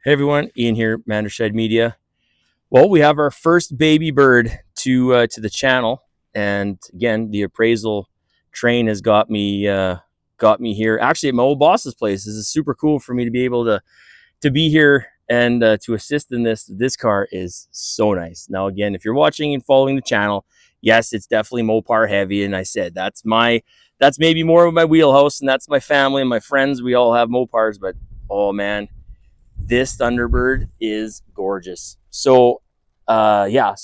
Hey everyone, Ian here, Mandershed Media. Well, we have our first baby bird to the channel, and again, the appraisal train has got me here. Actually, at my old boss's place. This is super cool for me to be able to be here and to assist in this. This car is so nice. Now, again, if you're watching and following the channel, yes, it's definitely Mopar heavy, and I said that's maybe more of my wheelhouse, and that's my family and my friends. We all have Mopars, but oh man, this Thunderbird is gorgeous. So the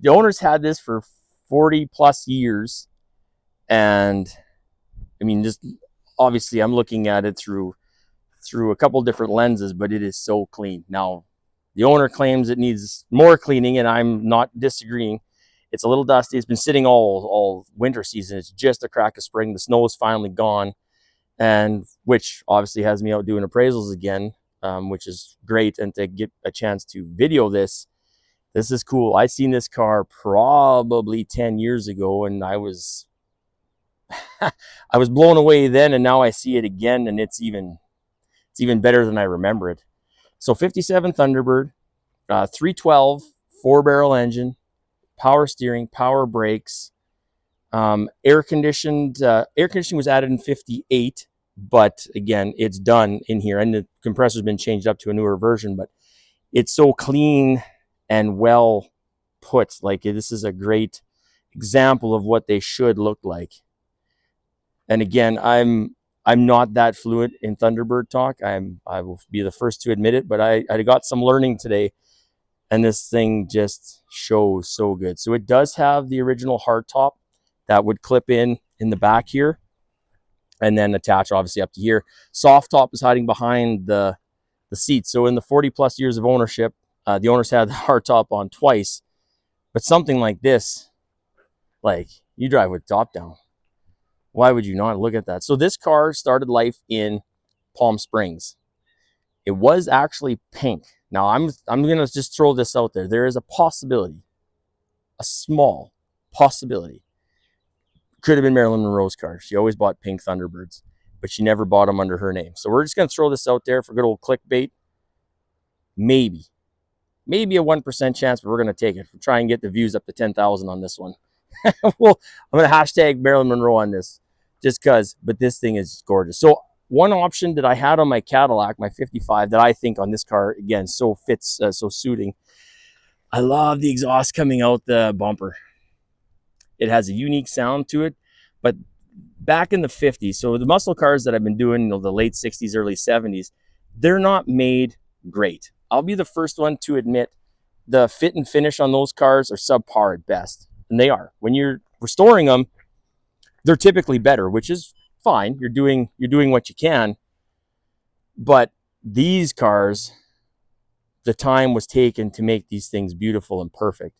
owners had this for 40 plus years, and I mean, just obviously, I'm looking at it through a couple different lenses, but it is so clean. Now, the owner claims it needs more cleaning, and I'm not disagreeing. It's a little dusty. It's been sitting all winter season. It's just a crack of spring. The snow is finally gone, and which obviously has me out doing appraisals again, which is great. And to get a chance to video this is cool. I seen this car probably 10 years ago, and I was I was blown away then, and now I see it again, and it's even better than I remember it. So 57 Thunderbird, 312 4-barrel engine, power steering, power brakes, air conditioned. Air conditioning was added in 58, but again, it's done in here, and the compressor's been changed up to a newer version. But it's so clean and well put. Like, this is a great example of what they should look like. And again, I'm not that fluent in Thunderbird talk. I will be the first to admit it, but I got some learning today, and this thing just shows so good. So it does have the original hardtop that would clip in the back here and then attach obviously up to here. Soft top is hiding behind the seat. So in the 40 plus years of ownership, the owners had the hardtop on twice, but something like this, like, you drive with top down. Why would you not look at that? So this car started life in Palm Springs. It was actually pink. Now I'm gonna just throw this out there. There is a possibility, a small possibility. Could have been Marilyn Monroe's car. She always bought pink Thunderbirds, but she never bought them under her name. So we're just gonna throw this out there for good old clickbait. Maybe a 1% chance, but we're gonna take it. We'll try and get the views up to 10,000 on this one. Well, I'm gonna hashtag Marilyn Monroe on this, just cause. But this thing is gorgeous. So one option that I had on my Cadillac, my 55, that I think on this car again so fits, so suiting. I love the exhaust coming out the bumper. It has a unique sound to it, but back in the 50s, so the muscle cars that I've been doing, the late 60s, early 70s, they're not made great. I'll be the first one to admit the fit and finish on those cars are subpar at best. And they are. When you're restoring them, they're typically better, which is fine. You're doing what you can. But these cars, the time was taken to make these things beautiful and perfect.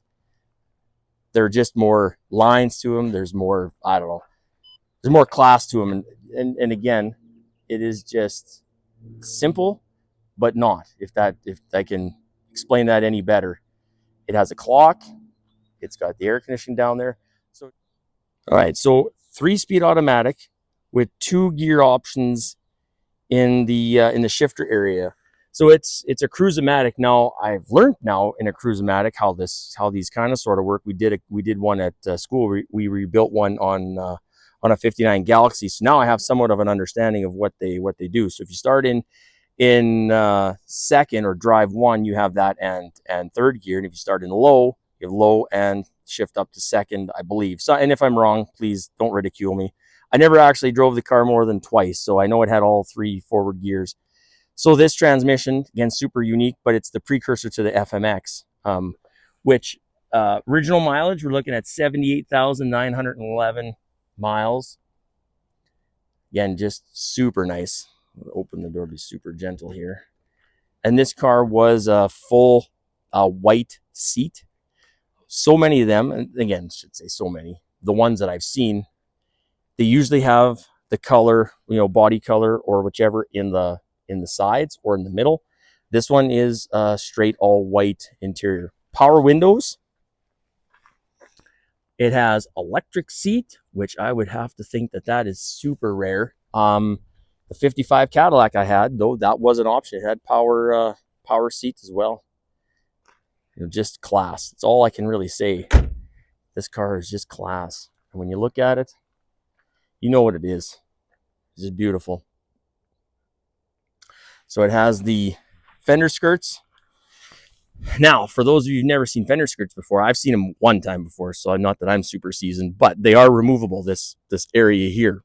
There are just more lines to them. There's more, I don't know, there's more class to them. And again, it is just simple, but not, if I can explain that any better. It has a clock. It's got the air conditioning down there. So, all right, so 3-speed automatic with 2 gear options in the shifter area. So it's a cruise-o-matic. Now I've learned now in a cruise-o-matic how these kind of sort of work. We did one at school. We rebuilt one on a 59 Galaxy. So now I have somewhat of an understanding of what they do. So if you start in second or drive one, you have that and third gear. And if you start in low, you have low and shift up to second, I believe. So, and if I'm wrong, please don't ridicule me. I never actually drove the car more than twice, so I know it had all 3 forward gears. So this transmission, again, super unique, but it's the precursor to the FMX, which original mileage, we're looking at 78,911 miles. Again, just super nice. I'll open the door to be super gentle here. And this car was a full white seat. So many of them, and again, I should say so many, the ones that I've seen, they usually have the color, body color or whichever in the sides or in the middle. This one is straight all white interior. Power windows. It has electric seat, which I would have to think that is super rare. The 55 Cadillac I had, though, that was an option. It had power seats as well. You know, just class. That's all I can really say. This car is just class. And when you look at it, you know what it is. It's just beautiful. So it has the fender skirts. Now, for those of you who've never seen fender skirts before, I've seen them one time before, so not that I'm super seasoned, but they are removable, this area here.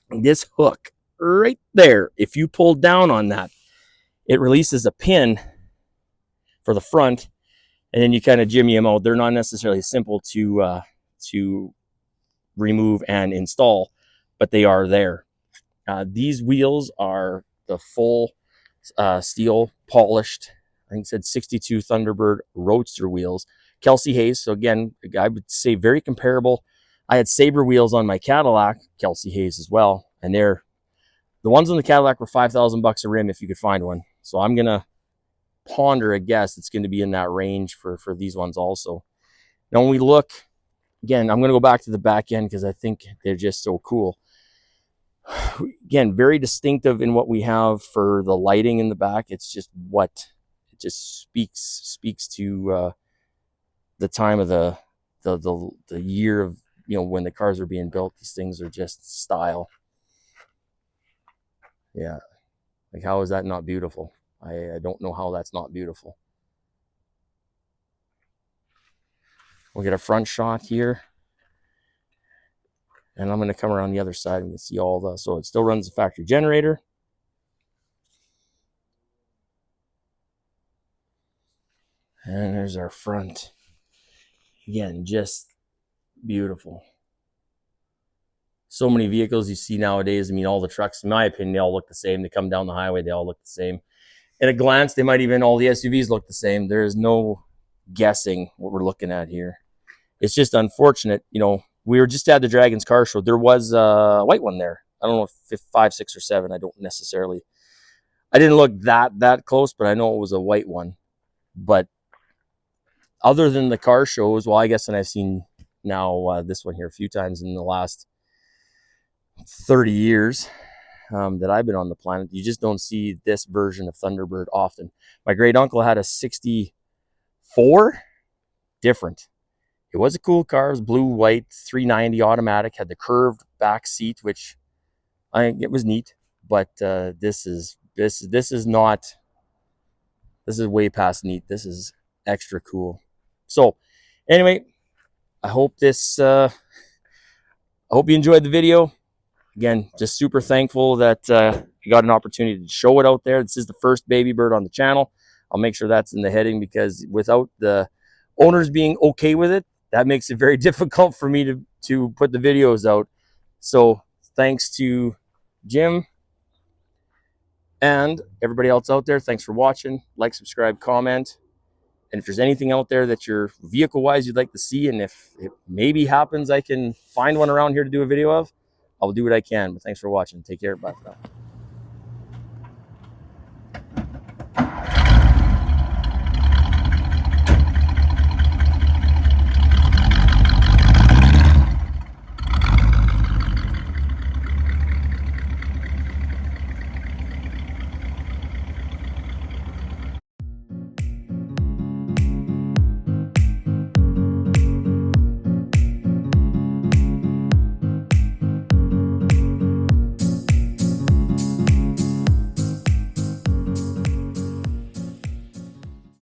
And this hook right there, if you pull down on that, it releases a pin for the front, and then you kind of jimmy them out. They're not necessarily simple to remove and install, but they are there. These wheels are the full steel polished, I think it said 62 Thunderbird Roadster wheels. Kelsey Hayes, so again, I would say very comparable. I had Sabre wheels on my Cadillac, Kelsey Hayes as well, and the ones on the Cadillac were $5,000 a rim if you could find one. So I'm gonna ponder a guess it's going to be in that range for these ones also. Now when we look, again, I'm going to go back to the back end because I think they're just so cool. Again, very distinctive in what we have for the lighting in the back. It's just what it just speaks to the time of the year of, you know, when the cars are being built. These things are just style. Yeah, like how is that not beautiful? I don't know how that's not beautiful. We'll get a front shot here. And I'm going to come around the other side and you can see all the, so it still runs the factory generator. And there's our front. Again, just beautiful. So many vehicles you see nowadays. I mean, all the trucks, in my opinion, they all look the same. They come down the highway, they all look the same. At a glance, they might even, all the SUVs look the same. There is no guessing what we're looking at here. It's just unfortunate, you know. We were just at the Dragon's Car Show. There was a white one there. I don't know if 5, 6, or 7. I don't necessarily. I didn't look that close, but I know it was a white one. But other than the car shows, well, I guess, and I've seen now this one here a few times in the last 30 years that I've been on the planet. You just don't see this version of Thunderbird often. My great uncle had a 64, different. It was a cool car. It was blue, white, 390 automatic, had the curved back seat, which I think it was neat. But this is not, this is way past neat. This is extra cool. So anyway, I hope I hope you enjoyed the video. Again, just super thankful that you got an opportunity to show it out there. This is the first baby bird on the channel. I'll make sure that's in the heading, because without the owners being okay with it, that makes it very difficult for me to put the videos out. So thanks to Jim and everybody else out there. Thanks for watching. Like, subscribe, comment. And if there's anything out there that you're vehicle-wise you'd like to see, and if it maybe happens I can find one around here to do a video of, I'll do what I can. But thanks for watching. Take care. Bye for now.